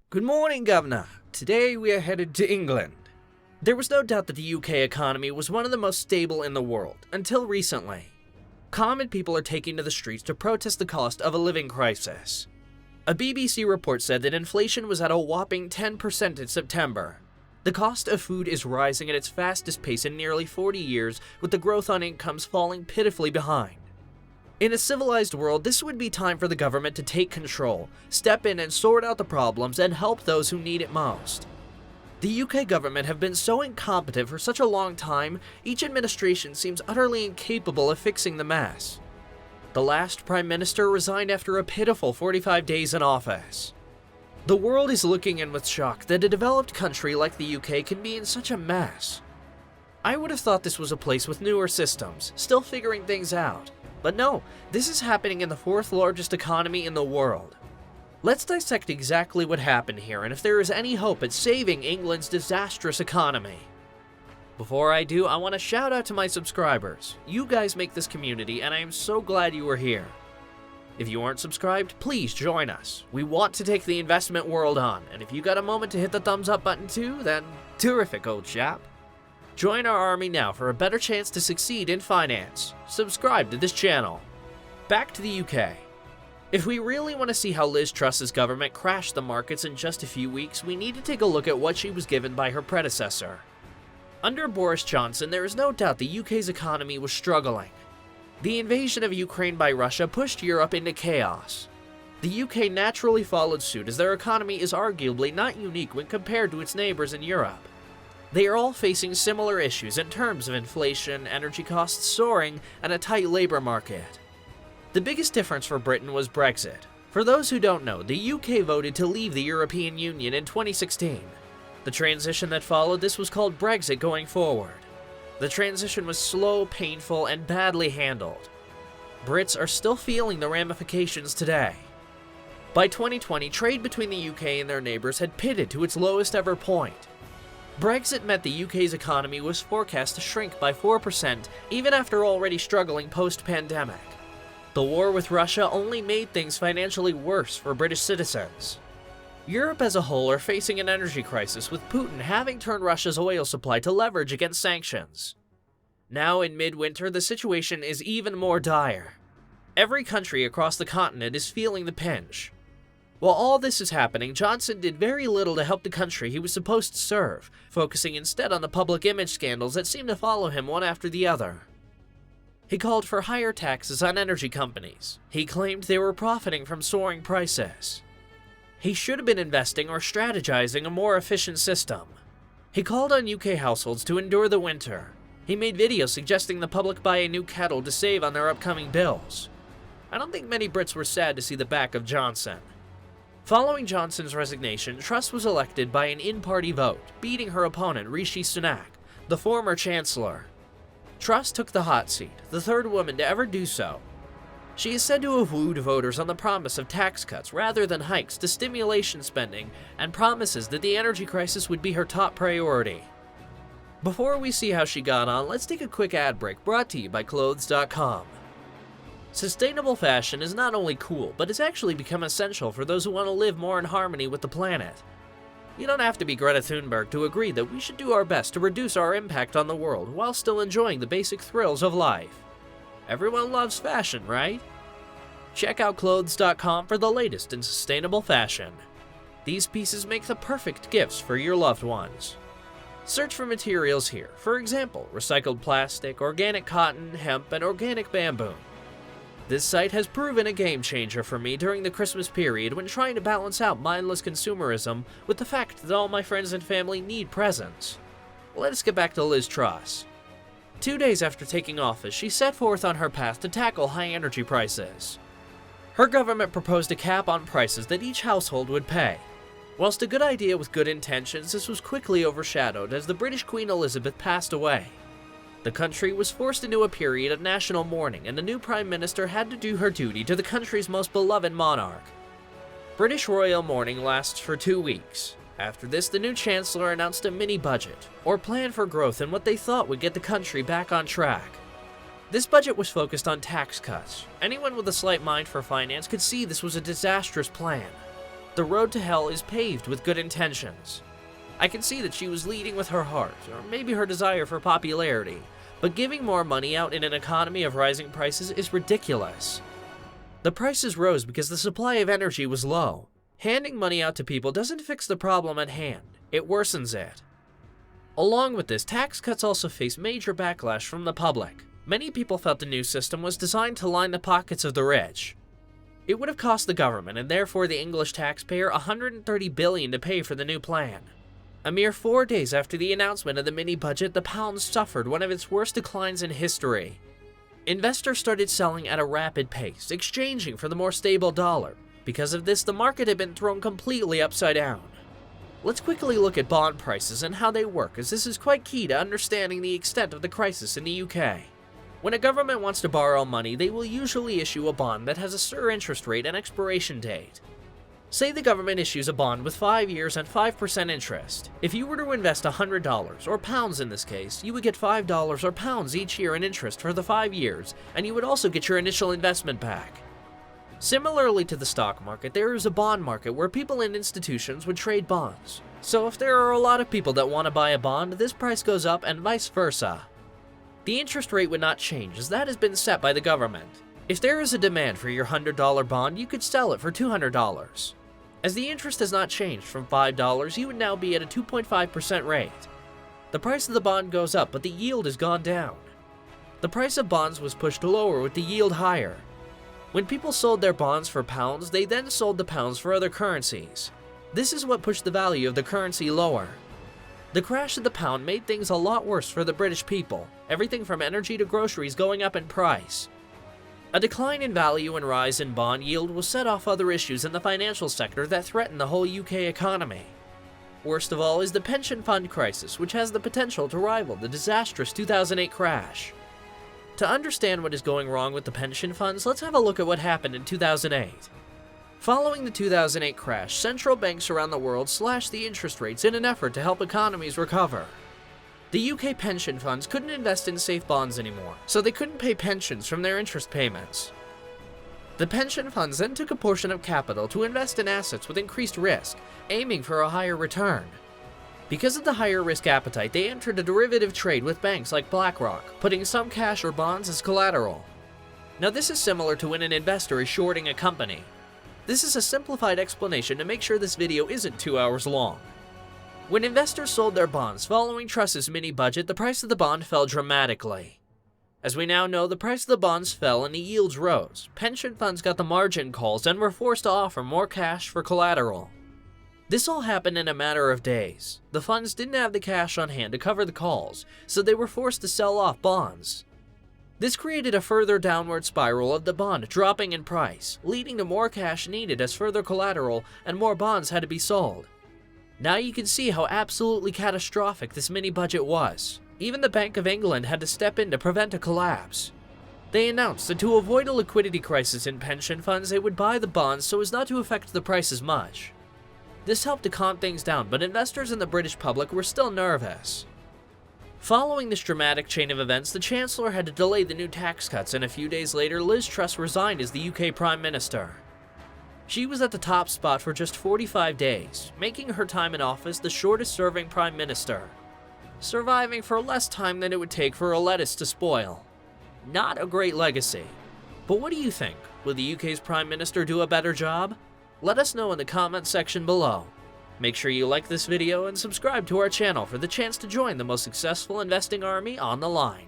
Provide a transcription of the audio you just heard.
Good morning, Governor. Today we are headed to England. There was no doubt that the UK economy was one of the most stable in the world, until recently. Common people are taking to the streets to protest the cost of a living crisis. A BBC report said that inflation was at a whopping 10% in September. The cost of food is rising at its fastest pace in nearly 40 years, with the growth on incomes falling pitifully behind. In a civilized world, this would be time for the government to take control, step in and sort out the problems, and help those who need it most. The UK government have been so incompetent for such a long time, each administration seems utterly incapable of fixing the mess. The last Prime Minister resigned after a pitiful 45 days in office. The world is looking in with shock that a developed country like the UK can be in such a mess. I would have thought this was a place with newer systems, still figuring things out. But no, this is happening in the fourth largest economy in the world. Let's dissect exactly what happened here and if there is any hope at saving England's disastrous economy. Before I do, I want to shout out to my subscribers. You guys make this community and I am so glad you are here. If you aren't subscribed, please join us. We want to take the investment world on, and if you got a moment to hit the thumbs up button too, then terrific, old chap. Join our army now for a better chance to succeed in finance. Subscribe to this channel. Back to the UK. If we really want to see how Liz Truss's government crashed the markets in just a few weeks, we need to take a look at what she was given by her predecessor. Under Boris Johnson, there is no doubt the UK's economy was struggling. The invasion of Ukraine by Russia pushed Europe into chaos. The UK naturally followed suit as their economy is arguably not unique when compared to its neighbors in Europe. They are all facing similar issues in terms of inflation, energy costs soaring, and a tight labor market. The biggest difference for Britain was Brexit. For those who don't know, the UK voted to leave the European Union in 2016. The transition that followed this was called Brexit going forward. The transition was slow, painful, and badly handled. Brits are still feeling the ramifications today. By 2020, trade between the UK and their neighbors had pitted to its lowest ever point. Brexit meant the UK's economy was forecast to shrink by 4%, even after already struggling post-pandemic. The war with Russia only made things financially worse for British citizens. Europe as a whole are facing an energy crisis, with Putin having turned Russia's oil supply to leverage against sanctions. Now in midwinter, the situation is even more dire. Every country across the continent is feeling the pinch. While all this is happening, Johnson did very little to help the country he was supposed to serve, focusing instead on the public image scandals that seemed to follow him one after the other. He called for higher taxes on energy companies. He claimed they were profiting from soaring prices. He should have been investing or strategizing a more efficient system. He called on UK households to endure the winter. He made videos suggesting the public buy a new kettle to save on their upcoming bills. I don't think many Brits were sad to see the back of Johnson. Following Johnson's resignation, Truss was elected by an in-party vote, beating her opponent Rishi Sunak, the former Chancellor. Truss took the hot seat, the third woman to ever do so. She is said to have wooed voters on the promise of tax cuts rather than hikes to stimulation spending, and promises that the energy crisis would be her top priority. Before we see how she got on, let's take a quick ad break brought to you by Clothes.com. Sustainable fashion is not only cool, but it's actually become essential for those who want to live more in harmony with the planet. You don't have to be Greta Thunberg to agree that we should do our best to reduce our impact on the world while still enjoying the basic thrills of life. Everyone loves fashion, right? Check out Clothes.com for the latest in sustainable fashion. These pieces make the perfect gifts for your loved ones. Search for materials here, for example, recycled plastic, organic cotton, hemp, and organic bamboo. This site has proven a game changer for me during the Christmas period when trying to balance out mindless consumerism with the fact that all my friends and family need presents. Let's get back to Liz Truss. 2 days after taking office, she set forth on her path to tackle high energy prices. Her government proposed a cap on prices that each household would pay. Whilst a good idea with good intentions, this was quickly overshadowed as the British Queen Elizabeth passed away. The country was forced into a period of national mourning, and the new Prime Minister had to do her duty to the country's most beloved monarch. British royal mourning lasts for 2 weeks. After this, the new Chancellor announced a mini-budget, or plan for growth in what they thought would get the country back on track. This budget was focused on tax cuts. Anyone with a slight mind for finance could see this was a disastrous plan. The road to hell is paved with good intentions. I can see that she was leading with her heart, or maybe her desire for popularity, but giving more money out in an economy of rising prices is ridiculous. The prices rose because the supply of energy was low. Handing money out to people doesn't fix the problem at hand, it worsens it. Along with this, tax cuts also face major backlash from the public. Many people felt the new system was designed to line the pockets of the rich. It would have cost the government, and therefore the English taxpayer, $130 billion to pay for the new plan. A mere 4 days after the announcement of the mini-budget, the pound suffered one of its worst declines in history. Investors started selling at a rapid pace, exchanging for the more stable dollar. Because of this, the market had been thrown completely upside down. Let's quickly look at bond prices and how they work, as this is quite key to understanding the extent of the crisis in the UK. When a government wants to borrow money, they will usually issue a bond that has a certain interest rate and expiration date. Say the government issues a bond with 5 years and 5% interest. If you were to invest $100, or pounds in this case, you would get $5 or pounds each year in interest for the 5 years, and you would also get your initial investment back. Similarly to the stock market, there is a bond market where people and institutions would trade bonds. So if there are a lot of people that want to buy a bond, this price goes up and vice versa. The interest rate would not change, as that has been set by the government. If there is a demand for your $100 bond, you could sell it for $200. As the interest has not changed from $5, you would now be at a 2.5% rate. The price of the bond goes up, but the yield has gone down. The price of bonds was pushed lower with the yield higher. When people sold their bonds for pounds, they then sold the pounds for other currencies. This is what pushed the value of the currency lower. The crash of the pound made things a lot worse for the British people, everything from energy to groceries going up in price. A decline in value and rise in bond yield will set off other issues in the financial sector that threaten the whole UK economy. Worst of all is the pension fund crisis, which has the potential to rival the disastrous 2008 crash. To understand what is going wrong with the pension funds, let's have a look at what happened in 2008. Following the 2008 crash, central banks around the world slashed the interest rates in an effort to help economies recover. The UK pension funds couldn't invest in safe bonds anymore, so they couldn't pay pensions from their interest payments. The pension funds then took a portion of capital to invest in assets with increased risk, aiming for a higher return. Because of the higher risk appetite, they entered a derivative trade with banks like BlackRock, putting some cash or bonds as collateral. Now this is similar to when an investor is shorting a company. This is a simplified explanation to make sure this video isn't 2 hours long. When investors sold their bonds following Truss's mini-budget, the price of the bond fell dramatically. As we now know, the price of the bonds fell and the yields rose. Pension funds got the margin calls and were forced to offer more cash for collateral. This all happened in a matter of days. The funds didn't have the cash on hand to cover the calls, so they were forced to sell off bonds. This created a further downward spiral of the bond dropping in price, leading to more cash needed as further collateral and more bonds had to be sold. Now you can see how absolutely catastrophic this mini-budget was. Even the Bank of England had to step in to prevent a collapse. They announced that to avoid a liquidity crisis in pension funds, they would buy the bonds so as not to affect the price as much. This helped to calm things down, but investors and the British public were still nervous. Following this dramatic chain of events, the Chancellor had to delay the new tax cuts, and a few days later, Liz Truss resigned as the UK Prime Minister. She was at the top spot for just 45 days, making her time in office the shortest-serving Prime Minister, surviving for less time than it would take for a lettuce to spoil. Not a great legacy. But what do you think? Will the UK's Prime Minister do a better job? Let us know in the comment section below. Make sure you like this video and subscribe to our channel for the chance to join the most successful investing army on the line.